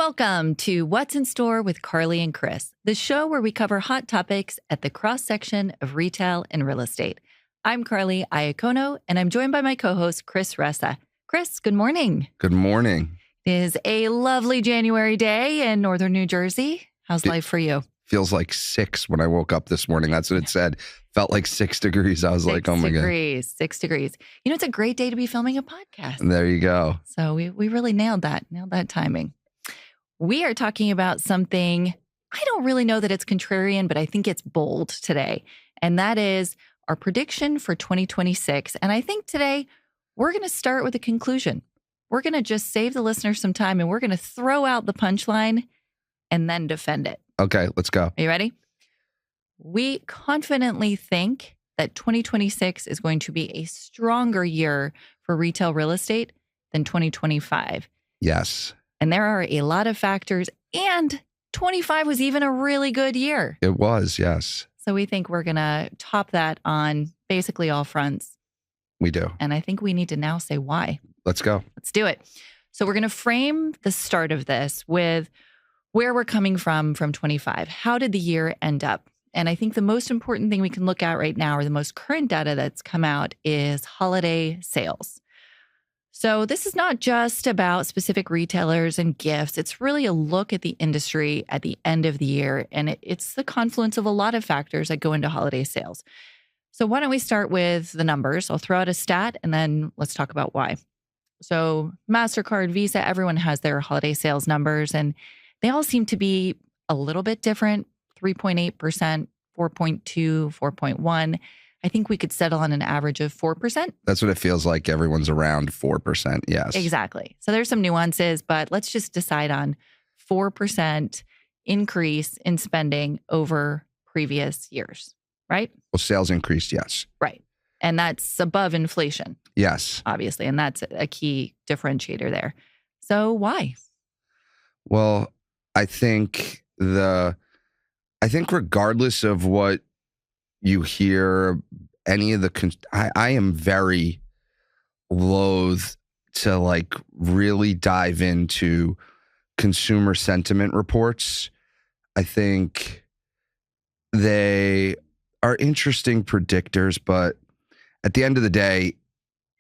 Welcome to What's in Store with Karly and Chris, the show where we cover hot topics at the cross-section of retail and real estate. I'm Karly Iacono, and I'm joined by my co-host, Chris Ressa. Chris, good morning. Good morning. It is a lovely January day in northern New Jersey. How's life for you? Feels like 6 when I woke up this morning. That's what it said. Felt like 6 degrees. I was like, oh my God. 6 degrees. You know, it's a great day to be filming a podcast. And there you go. So we really nailed that timing. We are talking about something, I don't really know that it's contrarian, but I think it's bold today. And that is our prediction for 2026. And I think today we're going to start with a conclusion. We're going to just save the listeners some time and we're going to throw out the punchline and then defend it. Okay, let's go. Are you ready? We confidently think that 2026 is going to be a stronger year for retail real estate than 2025. Yes. And there are a lot of factors, and 25 was even a really good year. It was, yes. So we think we're going to top that on basically all fronts. We do. And I think we need to now say why. Let's go. Let's do it. So we're going to frame the start of this with where we're coming from 25. How did the year end up? And I think the most important thing we can look at right now, or the most current data that's come out, is holiday sales. So this is not just about specific retailers and gifts. It's really a look at the industry at the end of the year. And it's the confluence of a lot of factors that go into holiday sales. So why don't we start with the numbers? I'll throw out a stat and then let's talk about why. So MasterCard, Visa, everyone has their holiday sales numbers and they all seem to be a little bit different. 3.8%, 4.2, 4.1. I think we could settle on an average of 4%. That's what it feels like. Everyone's around 4%. Yes. Exactly. So there's some nuances, but let's just decide on 4% increase in spending over previous years, right? Well, sales increased, yes. Right. And that's above inflation. Yes. Obviously. And that's a key differentiator there. So why? Well, I think regardless of what you hear, any of the, I am very loath to like really dive into consumer sentiment reports. I think they are interesting predictors, but at the end of the day,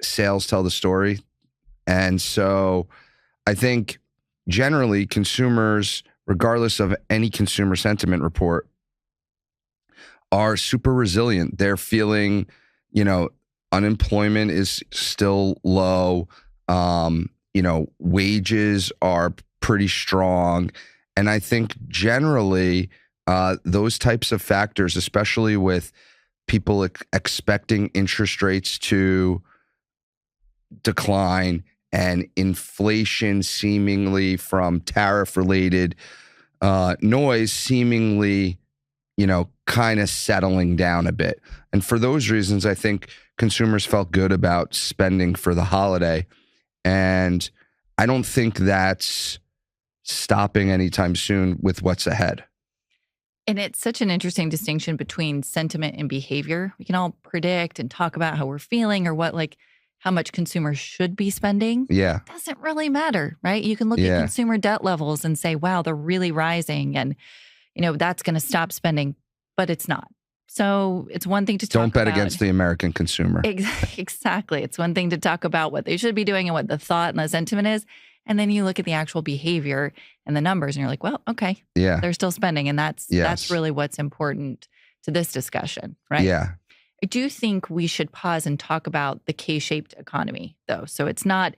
sales tell the story. And so I think generally consumers, regardless of any consumer sentiment report, are super resilient. They're feeling, unemployment is still low. Wages are pretty strong. And I think generally those types of factors, especially with people expecting interest rates to decline and inflation seemingly from tariff-related noise seemingly, kind of settling down a bit. And for those reasons, I think consumers felt good about spending for the holiday. And I don't think that's stopping anytime soon with what's ahead. And it's such an interesting distinction between sentiment and behavior. We can all predict and talk about how we're feeling or how much consumers should be spending. Yeah. It doesn't really matter, right? You can look at consumer debt levels and say, wow, they're really rising. And, that's going to stop spending, but it's not. So it's one thing to talk about. Don't bet against the American consumer. Exactly. It's one thing to talk about what they should be doing and what the thought and the sentiment is. And then you look at the actual behavior and the numbers and you're like, well, okay, they're still spending. And that's really what's important to this discussion, right? Yeah. I do think we should pause and talk about the K-shaped economy, though. So it's not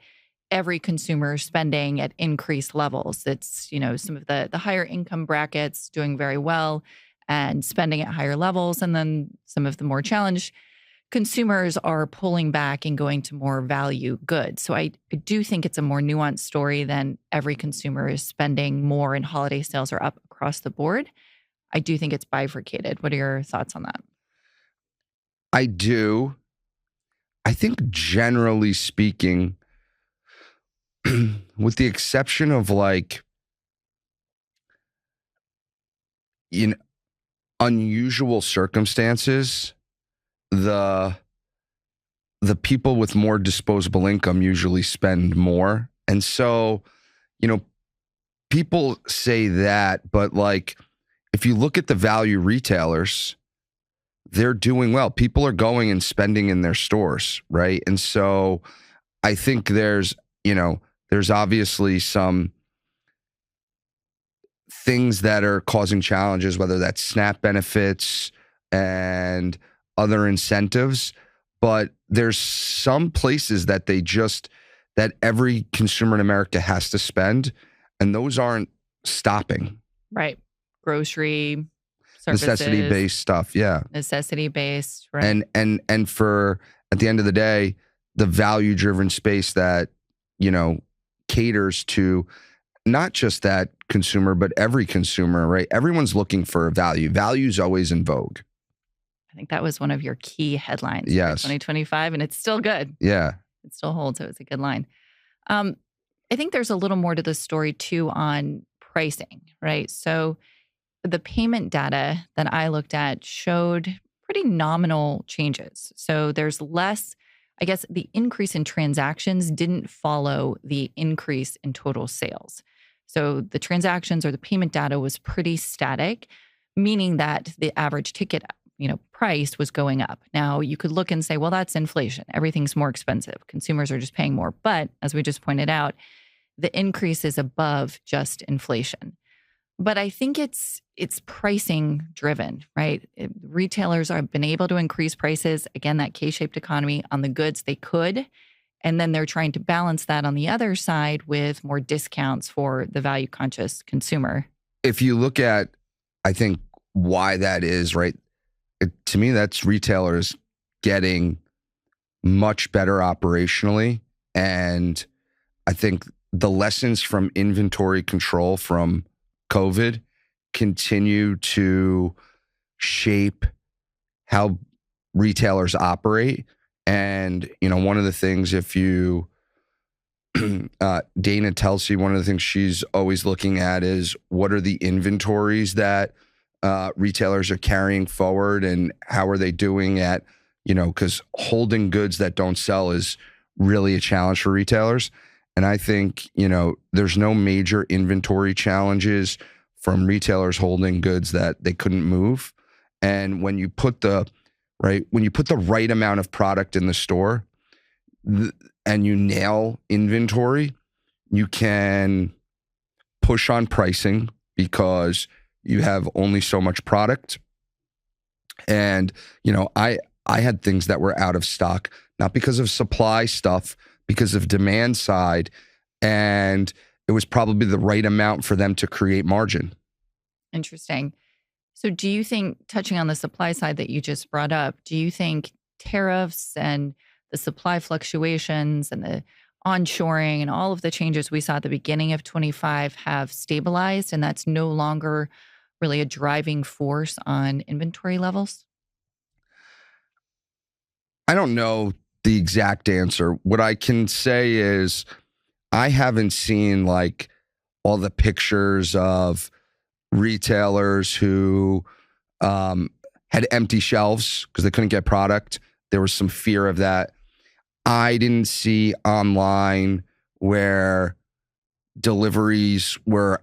every consumer spending at increased levels. It's, some of the higher income brackets doing very well and spending at higher levels. And then some of the more challenged consumers are pulling back and going to more value goods. So I do think it's a more nuanced story than every consumer is spending more and holiday sales are up across the board. I do think it's bifurcated. What are your thoughts on that? I do. I think generally speaking, with the exception of unusual circumstances, the people with more disposable income usually spend more. And so, people say that, but like if you look at the value retailers, they're doing well. People are going and spending in their stores, right? And so I think there's obviously some things that are causing challenges, whether that's SNAP benefits and other incentives, but there's some places that that every consumer in America has to spend, and those aren't stopping. Right. Grocery, services. Necessity-based stuff, yeah. Necessity-based, right. And for, at the end of the day, the value-driven space that, caters to not just that consumer, but every consumer, right? Everyone's looking for value. Value's always in vogue. I think that was one of your key headlines for 2025, and it's still good. Yeah. It still holds. It was a good line. I think there's a little more to the story too on pricing, right? So the payment data that I looked at showed pretty nominal changes. So there's less, I guess the increase in transactions didn't follow the increase in total sales. So the transactions or the payment data was pretty static, meaning that the average ticket, price was going up. Now you could look and say, well, that's inflation. Everything's more expensive. Consumers are just paying more. But as we just pointed out, the increase is above just inflation. But I think it's pricing driven, right? Retailers have been able to increase prices, again, that K-shaped economy on the goods they could. And then they're trying to balance that on the other side with more discounts for the value conscious consumer. If you look at, I think, why that is, right? To me, that's retailers getting much better operationally. And I think the lessons from inventory control from COVID continue to shape how retailers operate. And, one of the things, if you, Dana tells you, one of the things she's always looking at is what are the inventories that retailers are carrying forward and how are they doing at, because holding goods that don't sell is really a challenge for retailers. And I think, there's no major inventory challenges from retailers holding goods that they couldn't move. And when you put the right amount of product in the store and you nail inventory, you can push on pricing because you have only so much product. And, I had things that were out of stock, not because of supply stuff, because of demand side. And it was probably the right amount for them to create margin. Interesting. So do you think, touching on the supply side that you just brought up, do you think tariffs and the supply fluctuations and the onshoring and all of the changes we saw at the beginning of 25 have stabilized and that's no longer really a driving force on inventory levels? I don't know the exact answer. What I can say is I haven't seen like all the pictures of retailers who had empty shelves because they couldn't get product. There was some fear of that. I didn't see online where deliveries were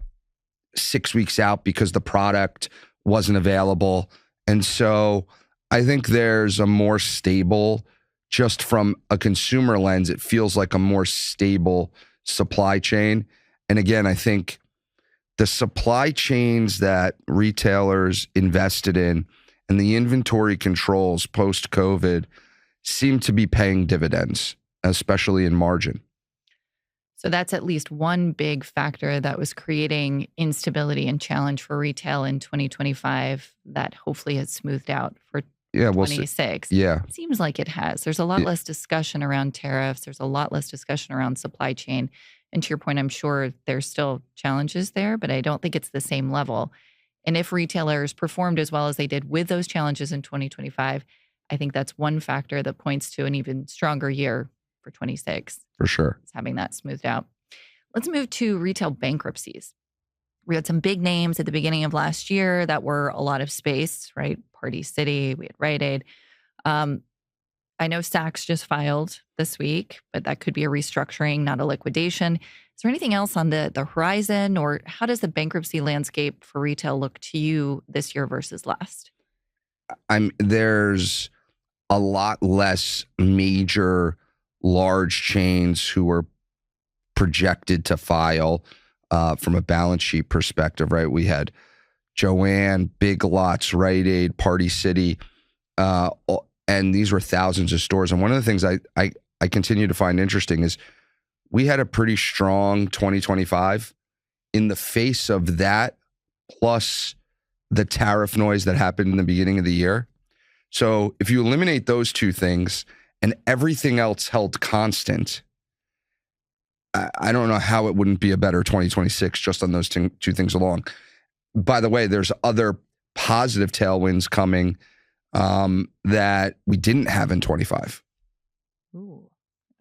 6 weeks out because the product wasn't available. And so I think there's a more stable, just from a consumer lens, it feels like a more stable supply chain. And again, I think the supply chains that retailers invested in and the inventory controls post-COVID seem to be paying dividends, especially in margin. So that's at least one big factor that was creating instability and challenge for retail in 2025 that hopefully has smoothed out for 26. Yeah. It seems like it has. There's a lot less discussion around tariffs. There's a lot less discussion around supply chain. And to your point, I'm sure there's still challenges there, but I don't think it's the same level. And if retailers performed as well as they did with those challenges in 2025, I think that's one factor that points to an even stronger year for 26. For sure. It's having that smoothed out. Let's move to retail bankruptcies. We had some big names at the beginning of last year that were a lot of space, right? Party City, we had Rite Aid. I I know Saks just filed this week, but that could be a restructuring, not a liquidation. Is there anything else on the horizon, or how does the bankruptcy landscape for retail look to you this year versus last? There's a lot less major large chains who are projected to file from a balance sheet perspective, right? We had Joann, Big Lots, Rite Aid, Party City, and these were thousands of stores. And one of the things I continue to find interesting is we had a pretty strong 2025 in the face of that, plus the tariff noise that happened in the beginning of the year. So if you eliminate those two things and everything else held constant, I don't know how it wouldn't be a better 2026 just on those two things alone. By the way, there's other positive tailwinds coming that we didn't have in 25. Ooh,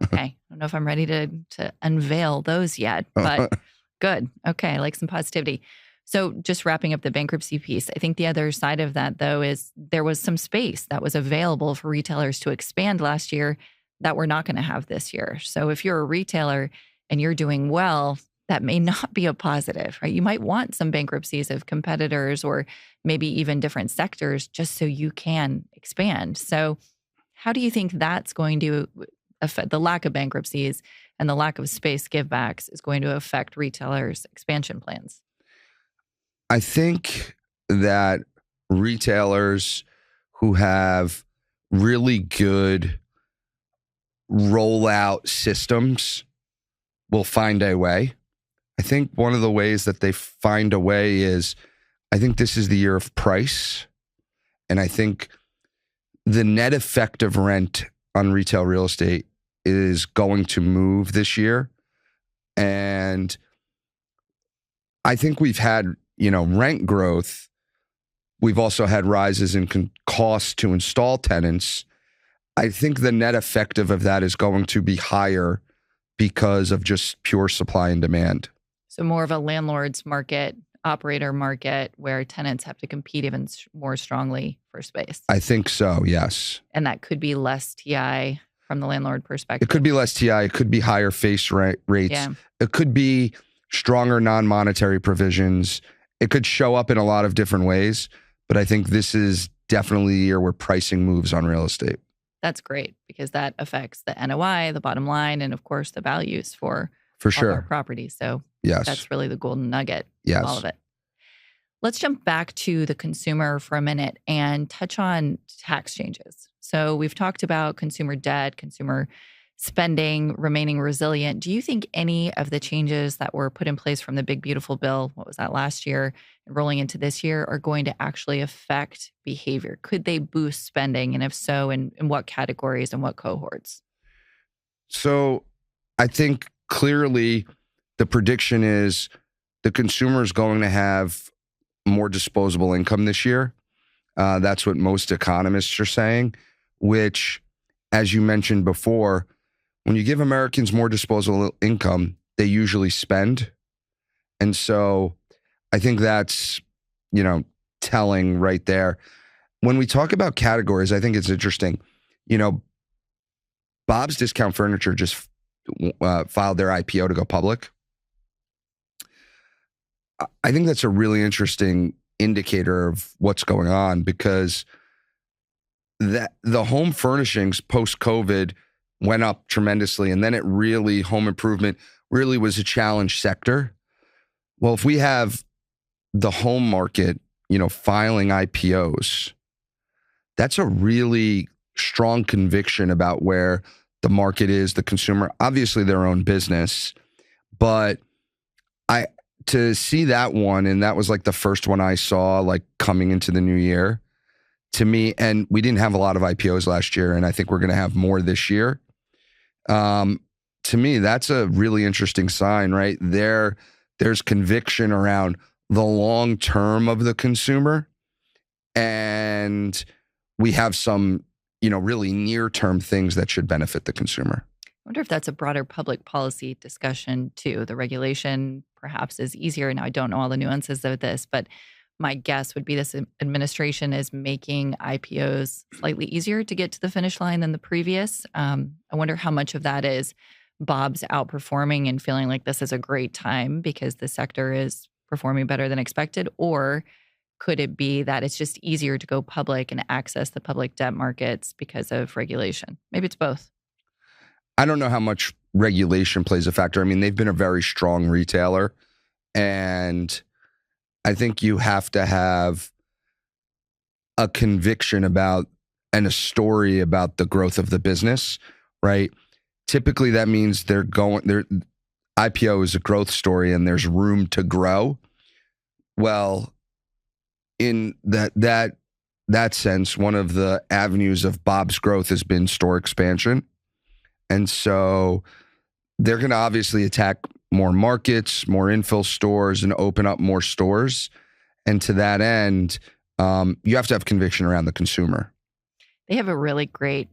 okay. I don't know if I'm ready to unveil those yet, but good. Okay, I like some positivity. So just wrapping up the bankruptcy piece, I think the other side of that, though, is there was some space that was available for retailers to expand last year that we're not going to have this year. So if you're a retailer and you're doing well, that may not be a positive, right? You might want some bankruptcies of competitors or maybe even different sectors just so you can expand. So how do you think that's going to affect the lack of bankruptcies and the lack of space givebacks is going to affect retailers' expansion plans? I think that retailers who have really good rollout systems will find a way. I think one of the ways that they find a way is, I think this is the year of price. And I think the net effect of rent on retail real estate is going to move this year. And I think we've had, rent growth. We've also had rises in costs to install tenants. I think the net effective of that is going to be higher because of just pure supply and demand. So more of a landlord's market, operator market, where tenants have to compete even more strongly for space. I think so, yes. And that could be less TI from the landlord perspective. It could be less TI. It could be higher face rates. Yeah. It could be stronger non-monetary provisions. It could show up in a lot of different ways. But I think this is definitely the year where pricing moves on real estate. That's great because that affects the NOI, the bottom line, and of course the values for sure all our properties. So yes, that's really the golden nugget yes. of all of it. Let's jump back to the consumer for a minute and touch on tax changes. So we've talked about consumer debt, consumer spending remaining resilient. Do you think any of the changes that were put in place from the Big Beautiful Bill, what was that last year, and rolling into this year, are going to actually affect behavior? Could they boost spending? And if so, in what categories and what cohorts? So I think clearly the prediction is the consumer is going to have more disposable income this year. That's what most economists are saying, which, as you mentioned before, when you give Americans more disposable income, they usually spend. And so I think that's, telling right there. When we talk about categories, I think it's interesting. Bob's Discount Furniture just filed their IPO to go public. I think that's a really interesting indicator of what's going on, because that the home furnishings post-COVID went up tremendously. And then home improvement really was a challenge sector. Well, if we have the home market, filing IPOs, that's a really strong conviction about where the market is, the consumer, obviously their own business. But to see that one, and that was like the first one I saw like coming into the new year to me, and we didn't have a lot of IPOs last year, and I think we're going to have more this year. To me, that's a really interesting sign, right? There's conviction around the long term of the consumer, and we have some, really near-term things that should benefit the consumer. I wonder if that's a broader public policy discussion too. The regulation perhaps is easier. Now, I don't know all the nuances of this, but My guess would be this administration is making IPOs slightly easier to get to the finish line than the previous. I wonder how much of that is Bob's outperforming and feeling like this is a great time because the sector is performing better than expected, or could it be that it's just easier to go public and access the public debt markets because of regulation? Maybe it's both. I don't know how much regulation plays a factor. I mean, they've been a very strong retailer, and I think you have to have a conviction about and a story about the growth of the business, right? Typically, that means their IPO is a growth story and there's room to grow. Well, in that sense, one of the avenues of Bob's growth has been store expansion. And so they're going to obviously attack more markets, more infill stores, and open up more stores. And to that end, you have to have conviction around the consumer. They have a really great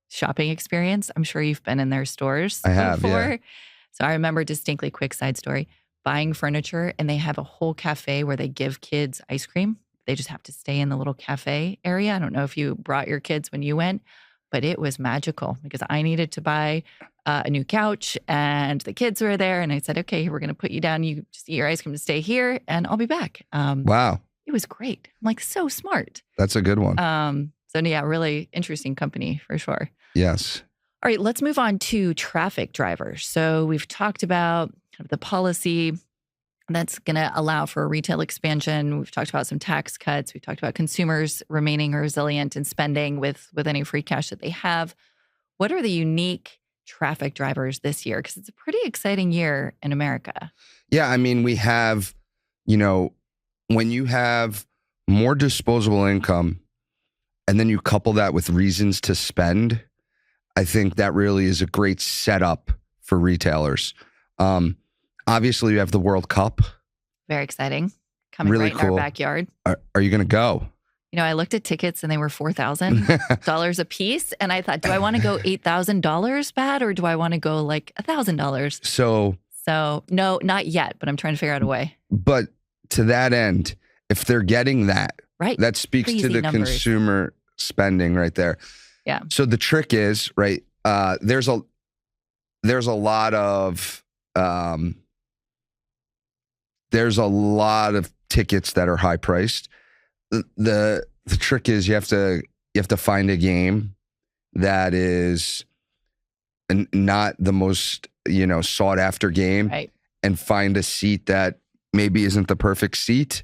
shopping experience. I'm sure you've been in their stores I have, before. yeah. So I remember distinctly, quick side story, buying furniture, and they have a whole cafe where they give kids ice cream. They just have to stay in the little cafe area. I don't know if you brought your kids when you went, but it was magical because I needed to buy a new couch and the kids were there. And I said, okay, we're going to put you down. You just eat your ice cream to stay here and I'll be back. Wow. It was great. I'm like, so smart. That's a good one. So yeah, really interesting company for sure. Yes. All right, let's move on to traffic drivers. So we've talked about kind of the policy that's going to allow for retail expansion. We've talked about some tax cuts. We've talked about consumers remaining resilient and spending with any free cash that they have. What are the unique traffic drivers this year? Because it's a pretty exciting year in America. Yeah, I mean, we have, when you have more disposable income and then you couple that with reasons to spend, I think that really is a great setup for retailers. Obviously, you have the World Cup. Very exciting. Coming really right cool. in our backyard. Are you going to go? I looked at tickets and they were $4,000 a piece. And I thought, do I want to go $8,000 bad or do I want to go like $1,000? So no, not yet, but I'm trying to figure out a way. But to that end, if they're getting that, right, that speaks crazy to the numbers. Consumer spending right there. Yeah. So the trick is, right, there's a lot of tickets that are high priced. The trick is you have to find a game that is not the most sought after game, right, and find a seat that maybe isn't the perfect seat.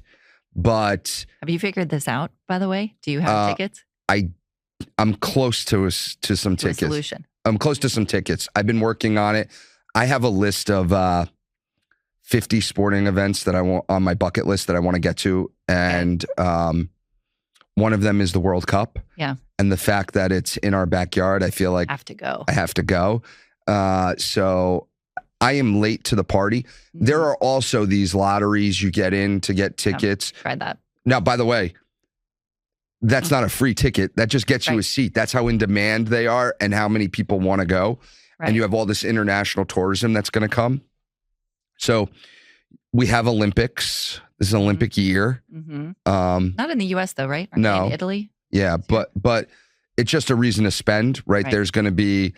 But have you figured this out, by the way? Do you have tickets? I'm close to some tickets. Solution. I'm close to some tickets. I've been working on it. I have a list of 50 sporting events that I want on my bucket list that I want to get to. And one of them is the World Cup. Yeah. And the fact that it's in our backyard, I feel like I have to go. So I am late to the party. Mm-hmm. There are also these lotteries you get in to get tickets. Yeah, tried that. Now, by the way, that's not a free ticket. That just gets you a seat. That's how in demand they are and how many people want to go. Right. And you have all this international tourism that's going to come. So we have Olympics. This is an Olympic year. Mm-hmm. Not in the U.S. though, right? Aren't no. they in Italy? Yeah, but it's just a reason to spend, right? There's going to be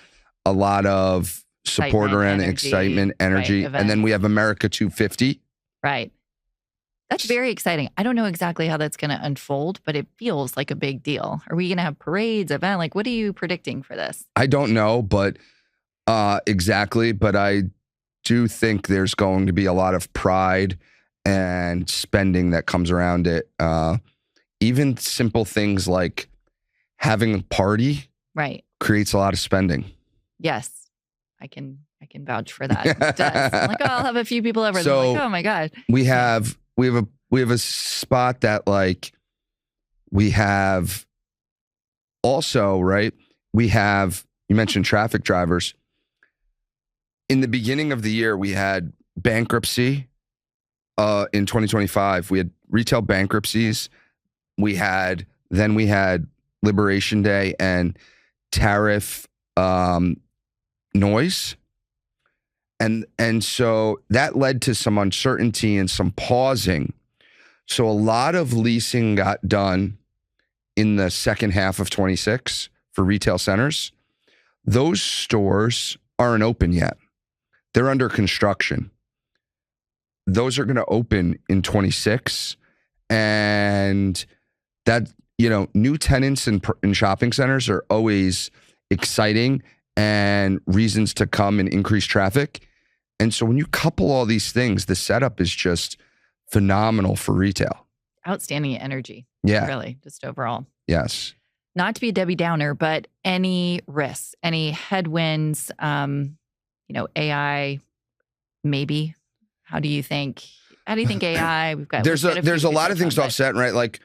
a lot of support around excitement, energy. And then we have America 250. Right. That's very exciting. I don't know exactly how that's going to unfold, but it feels like a big deal. Are we going to have parades, event? Like, what are you predicting for this? I don't know, but exactly. But I do think there's going to be a lot of pride and spending that comes around it. Even simple things like having a party creates a lot of spending. Yes, I can vouch for that. It does. I'm like, oh, I'll have a few people over. So I'm like, oh my God. We have a spot that like we have also, right? We have, you mentioned traffic drivers. In the beginning of the year, we had bankruptcy. In 2025, we had retail bankruptcies. Then we had Liberation Day and tariff noise. And so that led to some uncertainty and some pausing. So a lot of leasing got done in the second half of 26 for retail centers. Those stores aren't open yet. They're under construction. Those are going to open in 26. And that, new tenants in shopping centers are always exciting and reasons to come and increase traffic. And so when you couple all these things, the setup is just phenomenal for retail. Outstanding energy. Yeah. Really, just overall. Yes. Not to be a Debbie Downer, but any risks, any headwinds, AI, maybe. How do you think AI? There's a lot of things to offset, right? Like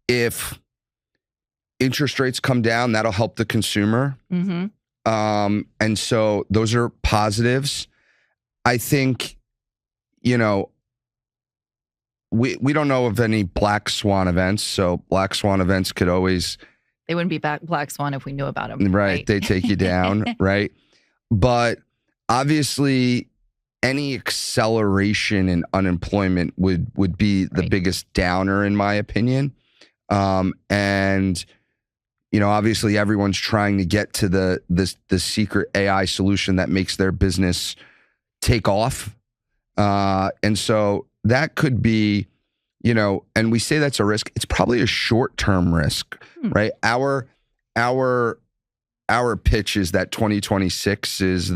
if interest rates come down, that'll help the consumer. Mm-hmm. And so those are positives. I think, we don't know of any black swan events. So black swan events could always... They wouldn't be black swan if we knew about them. Right. They take you down, right? But obviously, any acceleration in unemployment would be the biggest downer, in my opinion. And obviously everyone's trying to get to the secret AI solution that makes their business take off. And so that could be, and we say that's a risk. It's probably a short-term risk, right? Our pitch is that 2026 is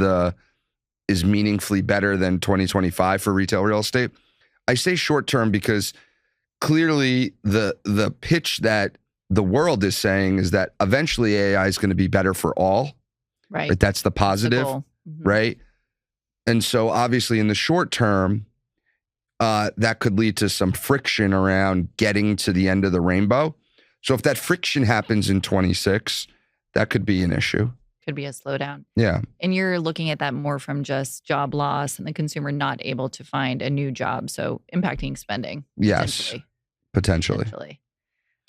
meaningfully better than 2025 for retail real estate. I say short-term because clearly the pitch that the world is saying is that eventually AI is going to be better for all. Right. That's the positive, right? And so obviously in the short term, that could lead to some friction around getting to the end of the rainbow. So if that friction happens in 26, that could be an issue. Could be a slowdown. Yeah. And you're looking at that more from just job loss and the consumer not able to find a new job. So impacting spending. Yes. Potentially.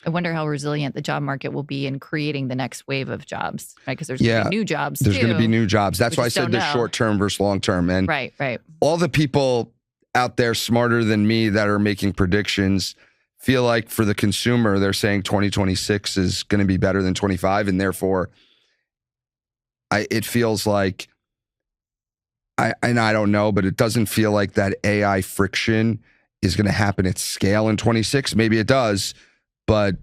I wonder how resilient the job market will be in creating the next wave of jobs, right? Because there's going to be new jobs There's going to be new jobs. That's why I said the short term versus long term. And right. all the people out there smarter than me that are making predictions feel like for the consumer, they're saying 2026 is going to be better than 25. And therefore, it feels like, I don't know, but it doesn't feel like that AI friction is going to happen at scale in 26. Maybe it does, but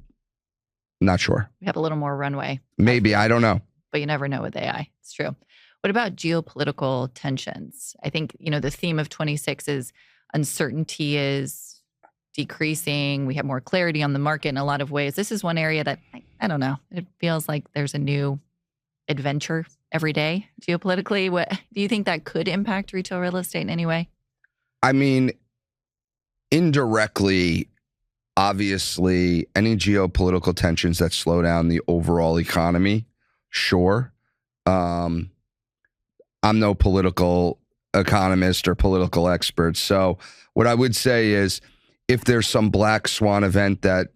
not sure. We have a little more runway. Maybe, I don't know. But you never know with AI. It's true. What about geopolitical tensions? I think, the theme of 26 is uncertainty is decreasing. We have more clarity on the market in a lot of ways. This is one area that, I don't know, it feels like there's a new adventure every day geopolitically. What do you think that could impact retail real estate in any way? I mean, indirectly, obviously, any geopolitical tensions that slow down the overall economy, sure. I'm no political economist or political expert. So what I would say is if there's some black swan event that,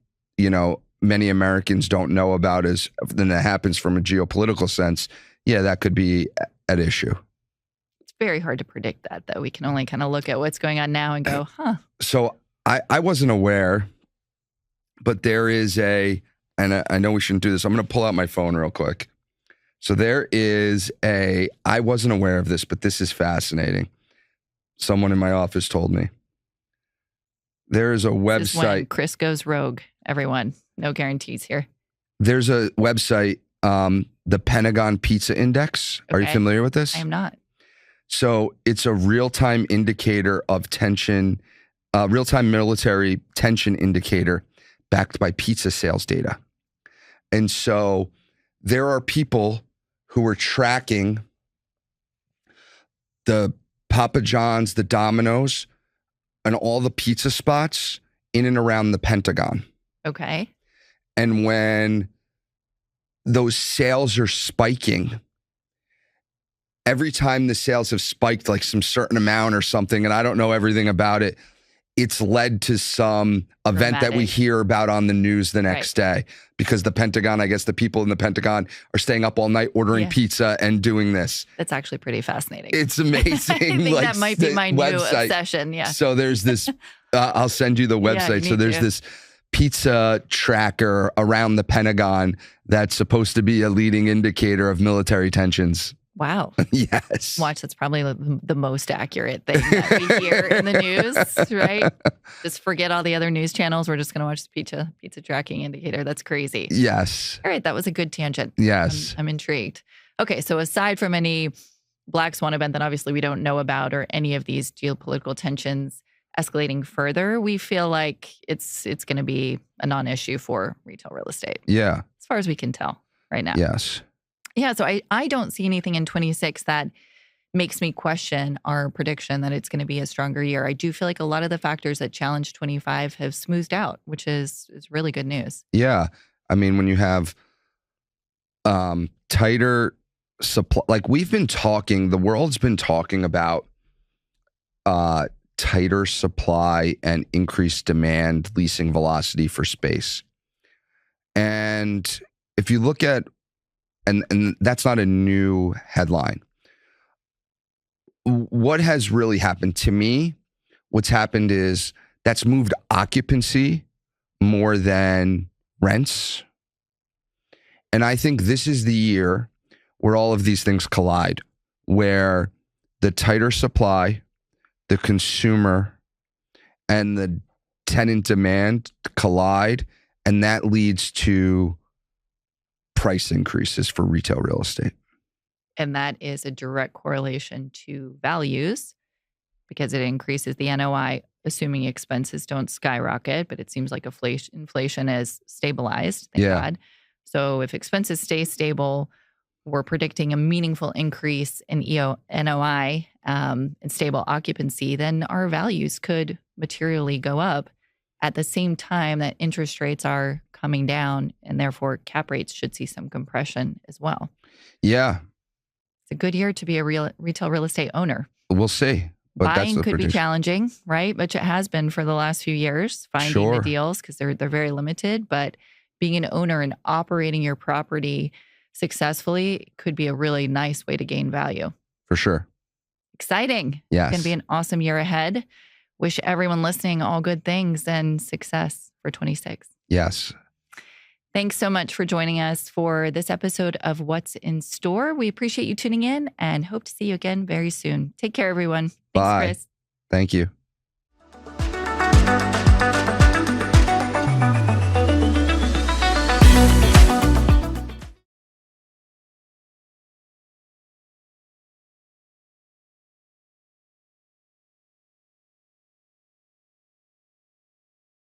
many Americans don't know about then that happens from a geopolitical sense, that could be at issue. It's very hard to predict that, though. We can only kind of look at what's going on now and go, So I wasn't aware, but there is and I know we shouldn't do this. I'm going to pull out my phone real quick. So there is I wasn't aware of this, but this is fascinating. Someone in my office told me. There is a website. This is when Chris goes rogue, everyone. No guarantees here. There's a website, the Pentagon Pizza Index. Okay. Are you familiar with this? I am not. So it's a real-time indicator of tension, real-time military tension indicator backed by pizza sales data. And so there are people who are tracking the Papa John's, the Domino's, and all the pizza spots in and around the Pentagon. Okay. And when those sales are spiking, every time the sales have spiked like some certain amount or something, and I don't know everything about it, it's led to some event that we Dramatic. hear about on the news the next day because the Pentagon, I guess the people in the Pentagon are staying up all night ordering pizza and doing this. That's actually pretty fascinating. It's amazing. I think that might be my new obsession. Yeah. So there's this, I'll send you the website. So there's this pizza tracker around the Pentagon that's supposed to be a leading indicator of military tensions. Wow. Yes. Watch, that's probably the most accurate thing that we hear in the news, right? Just forget all the other news channels. We're just going to watch the pizza tracking indicator. That's crazy. Yes. All right. That was a good tangent. Yes. I'm intrigued. Okay. So aside from any black swan event that obviously we don't know about or any of these geopolitical tensions escalating further, we feel like it's going to be a non-issue for retail real estate. Yeah. As far as we can tell right now. Yes. Yeah, so I don't see anything in 26 that makes me question our prediction that it's going to be a stronger year. I do feel like a lot of the factors that challenge 25 have smoothed out, which is really good news. Yeah. I mean, when you have tighter supply, like we've been talking, the world's been talking about tighter supply and increased demand, leasing velocity for space. And if you look at and that's not a new headline. What has really happened to me, what's happened is that's moved occupancy more than rents. And I think this is the year where all of these things collide, where the tighter supply, the consumer, and the tenant demand collide, and that leads to price increases for retail real estate. And that is a direct correlation to values because it increases the NOI, assuming expenses don't skyrocket. But it seems like inflation has stabilized, thank God. So if expenses stay stable, we're predicting a meaningful increase in NOI and stable occupancy, then our values could materially go up at the same time that interest rates are coming down, and therefore cap rates should see some compression as well. Yeah. It's a good year to be a retail real estate owner. We'll see. But buying could be challenging, right? Which it has been for the last few years, finding the deals because they're very limited. But being an owner and operating your property successfully could be a really nice way to gain value. For sure. Exciting. Yes. It's going to be an awesome year ahead. Wish everyone listening all good things and success for 26. Yes. Thanks so much for joining us for this episode of What's in Store. We appreciate you tuning in and hope to see you again very soon. Take care, everyone. Bye. Thanks, Chris. Thank you.